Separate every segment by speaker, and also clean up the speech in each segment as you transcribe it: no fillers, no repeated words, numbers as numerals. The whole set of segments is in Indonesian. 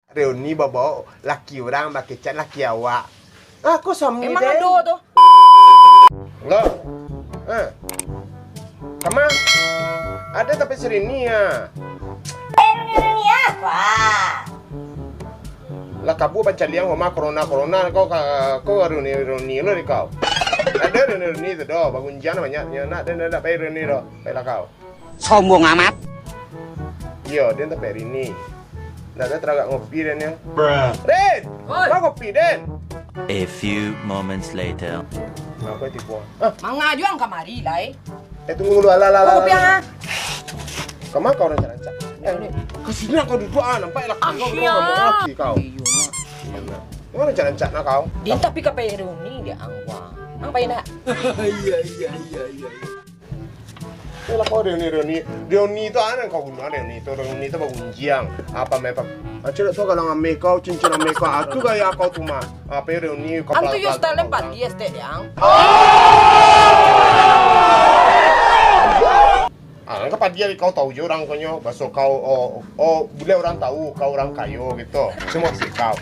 Speaker 1: Reuni bawa laki orang pakai cat laki awak. Aku suami
Speaker 2: Emang
Speaker 1: Den.
Speaker 2: ada tuh.
Speaker 1: Enggak. Kama? Ada tapi serini ya.
Speaker 2: Ini apa?
Speaker 1: Lah kabu pancaliang sama corona kau reuni lo di kau. Ada reuni itu doh, bangun jana banyak nak dan ada pay reuni doh, pay lah kau.
Speaker 3: Sombong amat.
Speaker 1: Iya, dia tak pay ini. Nak teragak ngopi Den ya. Den,
Speaker 2: Oi.
Speaker 1: kau ngopi Den.
Speaker 4: A few moments later.
Speaker 1: Aku tipu.
Speaker 2: Mangaju ang kamari lai.
Speaker 1: Tunggu dulu, ala.
Speaker 2: Kopi ang
Speaker 1: Kemana kau rancang? Kesini kau duduk nampak laki kau laki kau. Mana rancang nak kau?
Speaker 2: Din tapi ka Peruni dia angwa. Ang pa ina.
Speaker 1: Lah kau reuni itu anak kau guna reuni itu bangun jiang apa mereka? Acil tu kalau ngambil kau cincin ngambil kau, aku gaya kau tu mah. Apa reuni kau?
Speaker 2: Ang tu yo style empat dia ste dia ang.
Speaker 1: Angkat dia kau tahu je orang konyo, besok kau boleh orang tahu kau orang kayu gitu. Semua si kau.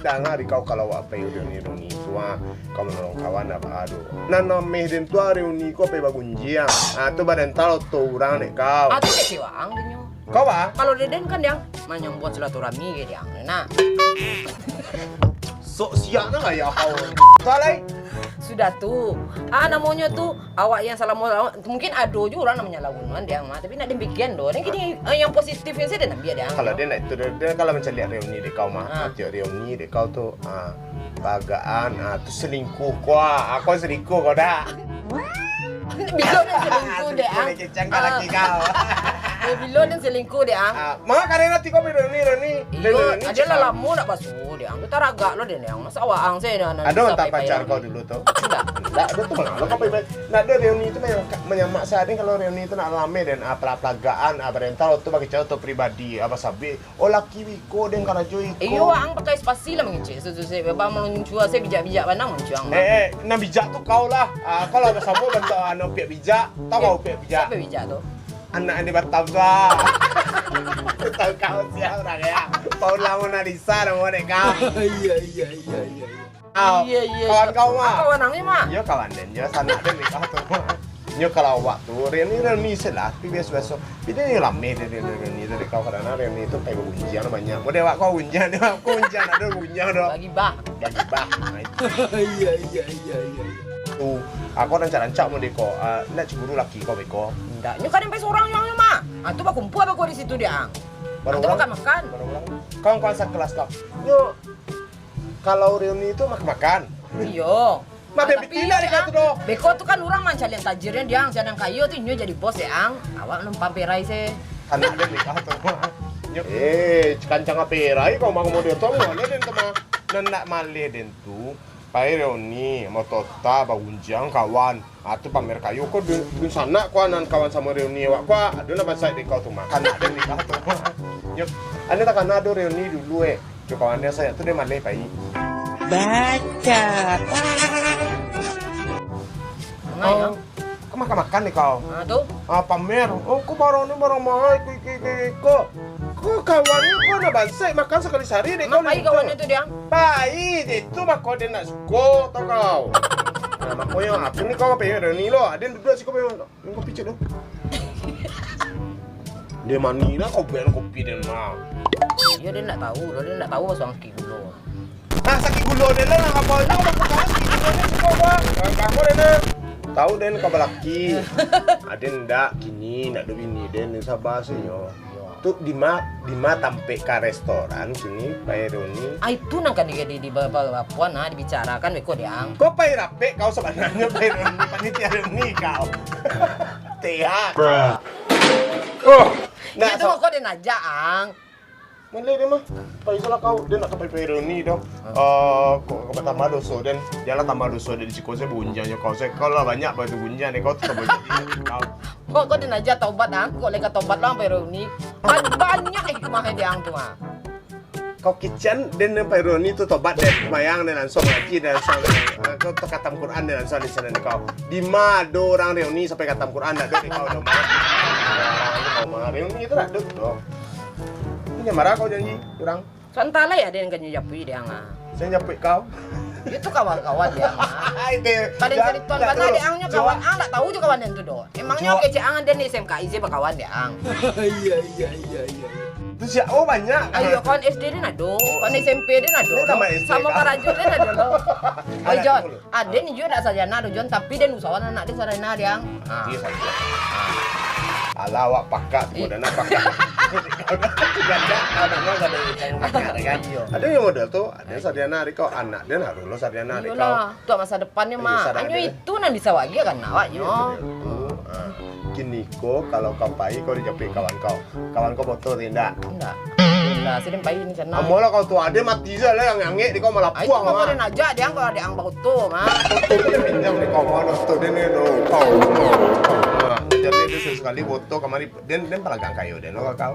Speaker 1: Dengar kau kalau apa reuni itu kau menolong kawan apa aduh. Nana meh den tu reuni kau pe bagunjiang. Tu badan tahu tu orang dek kau.
Speaker 2: Atu ke siwa ang dinyo.
Speaker 1: Kau apa?
Speaker 2: Kalau Deden kan yang manyang buat silaturahmi ke dia. Nah,
Speaker 1: Sok siap na ya kau. Salai.
Speaker 2: sudah tuh. Namanya tuh awak yang salah mungkin ada juga orang namanya lagunan dia mah, tapi nak demikian doh. Dan gini yang positifnya saya dan biar dia.
Speaker 1: Kalau dia nak itu dia kalau mencari reuni dek kau mah, macam reuni dek kau tu bagaan tu selingkuh kuah. Aku selingkuh kau dah.
Speaker 2: Bilo dan selingkuh deh ang.
Speaker 1: Kecang laki kau.
Speaker 2: Bilo dan selingkuh deh ang.
Speaker 1: Mak karena nanti kau reuni.
Speaker 2: Iyo, ada lah lamu nak basuh dia ang. Kita ragak lo deh yang. Masa awak ang saya
Speaker 1: Ada mantan pacar kau dulu tuh?
Speaker 2: Enggak.
Speaker 1: Enggak, ada tuh bang. Lo kau pengen, nak ada reuni itu menyamak saya kalau reuni itu nak lame dan pelagaan, rental itu bagi cewek pribadi, apa sabi, laki wiko dan kalau cuy.
Speaker 2: Iyo, ang pakai spasi lah mengecek. Saya bebas meluncur, saya bijak-bijak pandang meluncur.
Speaker 1: Nah bijak tuh kau lah. Kalau ada sabu bentuk piak bijak, tahu kau piak bijak?
Speaker 2: Siapa bijak tuh?
Speaker 1: Anak di Batam tuh. Tahu kau siapa orang ya? Paul Mona Lisa nama dek kau.
Speaker 3: Iya.
Speaker 2: Iya.
Speaker 1: Kawan kau mah.
Speaker 2: Kawan angnya mah.
Speaker 1: Yo kawan den, yo sanak den ni kau tuh. Yo kalau waktu Reni selah, tapi biasa. Tapi ni lame Reni dari kau karena Reni itu kayak gunjian banyak. Mau dewa kau gunjian, aku gunjian ada gunjian doh.
Speaker 2: Bagi bah.
Speaker 1: Jadi bah.
Speaker 3: Iya.
Speaker 1: Tuh, aku rancang mau deko. Nak cemburu laki kau beko.
Speaker 2: Enggak, nyo kan sampai seorang yang mah. Tuh pak kumpul apa kau di situ dia ang. Atau makan.
Speaker 1: Kawan sekelas kau. Yo, kalau reuni itu makan.
Speaker 2: Iyo.
Speaker 1: Mah betina di kau tuh.
Speaker 2: Beko tuh kan orang mancalian tajirnya dia ang. Jangan kayu tuh nyo jadi bos ya ang. Awak numpang perai se.
Speaker 1: Anak den nikah tuh. Kancang perai kau mau dia tuh mana den sama nenek male den tuh. Pai reuni, mau tota, bagunjang kawan. Tuh pamer kayu kok di sana kawanan kawan sama reuni wak kok ada nama saya di kau tuh mah. Anak den nikah tuh. Yuk, ane tak ada reuni dulu kawannya saya tuh dia male pai.
Speaker 3: Baca.
Speaker 2: Ngayo.
Speaker 1: Kau makan nih kau.
Speaker 2: Tuh.
Speaker 1: Pamer. Kau baru mahal kok. Kau kawannya kau nak bansai makan sekali sehari deh kau.
Speaker 2: Ngapain kawannya tuh dia?
Speaker 1: Baik, itu mah kau dia nak suko tau kau. Nah, makanya aku ni kau pengen reuni lo. Ada duduk sih kau pengen. Kau picit lo. Dia mani lah kau pengen kopi dia mah.
Speaker 2: Iya dia nak tahu, dia nak tahu soal sakit dulu.
Speaker 1: Sakit gula dia lah nak apa nya kau makan sakit gula dia suka bang. Kamu dia tahu den kau belaki. Ada ndak kini nak do bini den sabar sih yo. Tuh di ma tampe ke restoran sini Pak Roni.
Speaker 2: Itu nang kan di puan dibicarakan beko dia ang.
Speaker 1: Kok Pak Rape kau sebenarnya Pak Roni panitia Roni kau. Tia.
Speaker 2: Nah, itu kok dia najak ang.
Speaker 1: Malay dia mah. Paisalah kau dia nak ke Pak Roni dong. Kau tambah doso dan jangan tambah doso dari Ciko saya bunjanya kau saya kalau banyak batu bunja nih kau tetap kau.
Speaker 2: Kok dia najak taubat ang, kok leka taubat lang pero ni banyak kemahnya dia ang tuh mah.
Speaker 1: kau kitchen dan Peroni itu tobat dan mayang dan langsung ngaji dan langsung kau katam Quran dan langsung di sana kau. Di do orang reuni sampai katam Quran dah dok kau dah marah. Kau marah reuni itu dah dok dong. Ini marah kau janji orang.
Speaker 2: Santala ya dia yang nyapui dia nga.
Speaker 1: Saya nyapui kau.
Speaker 2: Itu kawan-kawan dia nga. Pada cerita karena dia angnya kawan ang tak tahu juga kawan itu do. Emangnya kece angan dan SMK IZ kawan dia ang.
Speaker 3: Iya.
Speaker 1: Terus ya oh banyak.
Speaker 2: Ayo kawan SD dia nado, kawan SMP dia nado. Sama Karajo dia nado lo. Oh Jon, ada nih juga tak saja nado Jon, tapi dia usahawan anak dia sarana dia ang.
Speaker 1: Iya saja. Ala awak pakat, modalnya pakat. Ada yang model tuh, ada sarjana hari kau anak dia naruh lo sarjana hari kau.
Speaker 2: Iyalah, tuh masa depannya mah. Anyo itu nanti bisa lagi kan awaknya.
Speaker 1: Gini kok kalau kau pai kau dijapin kawan kau foto tidak?
Speaker 2: Enggak. Enggak, sedang pai ini sana.
Speaker 1: Amola kau tuh ada mati saja lah yang nge di kau malah
Speaker 2: Itu
Speaker 1: puang.
Speaker 2: mau kau aja dia kalau ada ang foto mah.
Speaker 1: Foto dia pinjam di kau mau foto dia nih do. Jadi dia sekali foto kemarin dan pelagang kayu dan lo kau.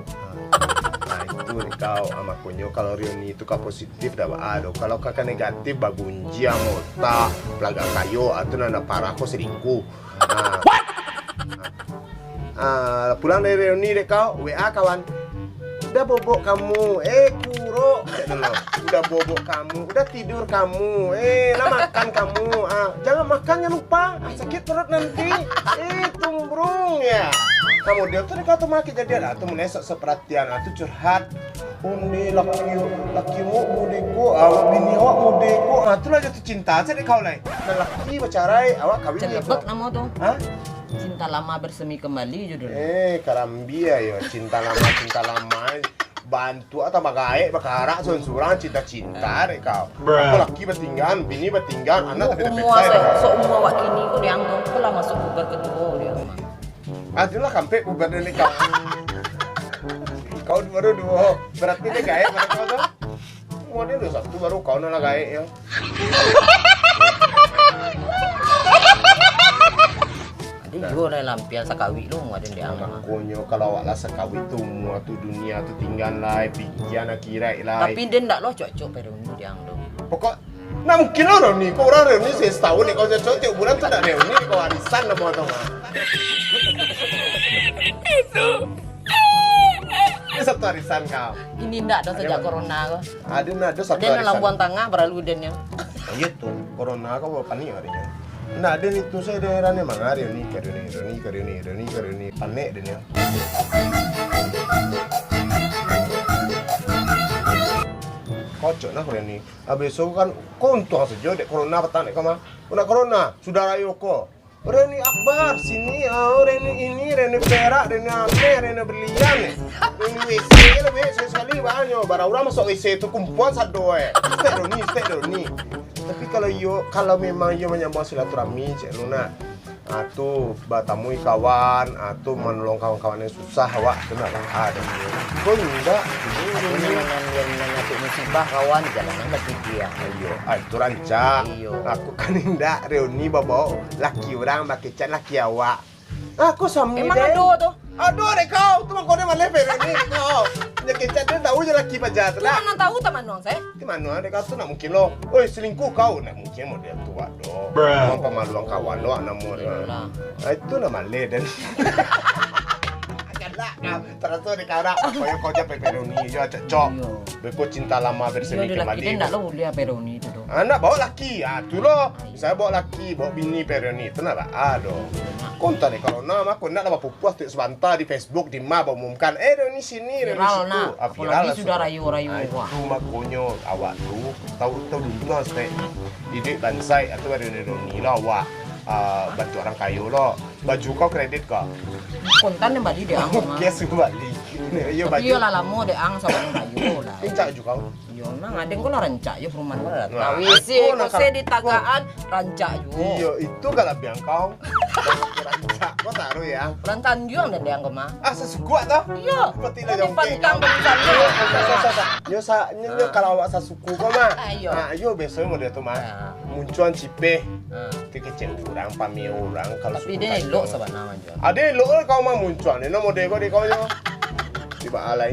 Speaker 1: Nah itu nih kau sama kunyo kalau reuni itu kau positif dapat ado kalau kakak negatif bagunjia mota pelagang kayu atau nana parah kau selingkuh. Pulang dari reuni deh kau WA kawan udah bobok kamu kuro udah bobok kamu udah tidur kamu nah makan kamu jangan makan jangan lupa sakit perut nanti tumbrung ya kamu dia tuh kau tuh makin jadi atau menesok seperhatian atau curhat undi lakimu mudeku awak bini awak mudeku itu lah jatuh cinta aja deh kau lah dan laki bercerai awak kawin
Speaker 2: Celebek nama tuh.
Speaker 1: hah?
Speaker 2: Cinta lama bersemi kembali judul.
Speaker 1: Karambia ya cinta lama bantu atau bagae bakara surang cinta deh kau aku laki bertinggan bini bertinggan anak tapi
Speaker 2: Semua wak kini kok dianggap kok lah masuk bubar kedua dia mah.
Speaker 1: adalah sampai bubar dari kau baru dua berarti dia gae mana kau tuh semua dia udah satu baru kau nala gae ya
Speaker 2: Ada juga lah lampian sakawi lu ada dia mah.
Speaker 1: konyo kalau awak lah sekawi tu semua tu dunia tu tinggal lah pikiran akhirat lah
Speaker 2: Tapi dia ndak lo cocok Peroni dia dong.
Speaker 1: pokok nah mungkin orang nih kau orang reuni saya setahun nih kau cocok tiap bulan tuh ada reuni kau warisan lah mau tahu mah ini satu warisan kau
Speaker 2: Ini ndak ada sejak corona kok.
Speaker 1: ada satu
Speaker 2: Dia
Speaker 1: warisan
Speaker 2: lampuan tengah berlalu dennya.
Speaker 1: iya tuh corona kau bawa panik harinya nah ada itu saya daerahnya mana reuni panik dia kocok nah reuni besok kan kau untung saja dek corona petang dek kau mah corona saudara Yoko Reni Akbar sini, Reni perak, Reni ame, Reni berlian, Reni WC lebih sekali banyak. Barang orang masuk WC itu kumpulan satu Stek Roni. Tapi kalau memang yo menyambung silaturahmi, cek Luna, atau batamui kawan, atau menolong kawan-kawan yang susah, awak kena ada. Kau enggak,
Speaker 2: Ini yang nyatu musibah kawan jalanan lagi dia.
Speaker 1: ayo, itu rancak. Aku kan enggak reuni bawa laki orang pakai cat laki awak. Aku sami
Speaker 2: Emang ada tuh.
Speaker 1: Aduh deh kau, tuh mah kau dia malah reuni kau. Pakai cat dia tahu je laki pajat lah.
Speaker 2: Mana tahu teman dong saya.
Speaker 1: Di mana deh kau tuh nak mungkin lo. Oi selingkuh kau nak mungkin model tua doh. Mau pemaluan kawan lo anak mu. Itu nama le dan terus tuh di kara kau jadi reuni je cocok. Beko cinta lama bersemi
Speaker 2: Dia laki dia
Speaker 1: kembali.
Speaker 2: ndak lo lihat Peroni itu tuh.
Speaker 1: Anak bawa laki, tu lo. Saya bawa laki, bawa bini Peroni, itu nak aduh. Konta deh kalau nama aku nak dapat pupuas tu sebentar di Facebook di ma umumkan, Reuni sini, Reuni
Speaker 2: Viral
Speaker 1: situ.
Speaker 2: nak. Apalagi sudah rayu-rayu wah.
Speaker 1: Itu makonyo awak tu tahu dulu lah sampai didik bansai atau Reuni lah awak. Bantu orang kayu lo, baju kau kredit kau.
Speaker 2: Kontan yang balik dia ang mah.
Speaker 1: Kes balik. Iyo
Speaker 2: Tapi
Speaker 1: baju.
Speaker 2: yo lah lamo dia ang sama kayu lah.
Speaker 1: Pincak juga kau.
Speaker 2: Yo nang adeng ko lah rancak yo perumahan ko lah.
Speaker 1: Nah,
Speaker 2: Tahu sih
Speaker 1: aku
Speaker 2: ko
Speaker 1: nak-
Speaker 2: se di tagaan rancak yo.
Speaker 1: Iyo itu kalau biang kau. Rancak kau taruh ya.
Speaker 2: Orang Tanjung dan dia ang mah.
Speaker 1: Sesukuat tau.
Speaker 2: Iya.
Speaker 1: Seperti
Speaker 2: Di
Speaker 1: lah jongkeng.
Speaker 2: pantang berikan yo.
Speaker 1: Nyo kalau awak sasuku kau mah.
Speaker 2: Ayo.
Speaker 1: Ayo besok model tu mah.
Speaker 2: Ah.
Speaker 1: Munculan cipe.
Speaker 2: Ah.
Speaker 1: Ti kecil orang, pami orang kalau
Speaker 2: Tapi
Speaker 1: suku
Speaker 2: dia
Speaker 1: kacang.
Speaker 2: elok sebenarnya jo.
Speaker 1: Ada elok kau mah munculan. Ini model kau di kau nyo. Tiba alai.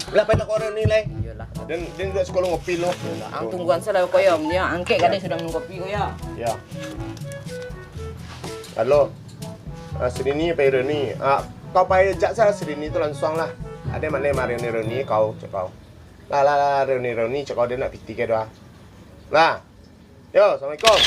Speaker 1: Lah pada kau reuni lah.
Speaker 2: Iyalah.
Speaker 1: Dan duduk sekolah ngopi lo.
Speaker 2: Ang tungguan saya kau ya, dia angke kan dia sudah minum kopi kau ya.
Speaker 1: Ya. Halo. Sini pai reuni. Kau pai jak saya sini tu langsung lah. Ada mana mari reuni kau cek kau. Lah reuni cek kau dia nak piti ke doa. Lah. Yo, assalamualaikum.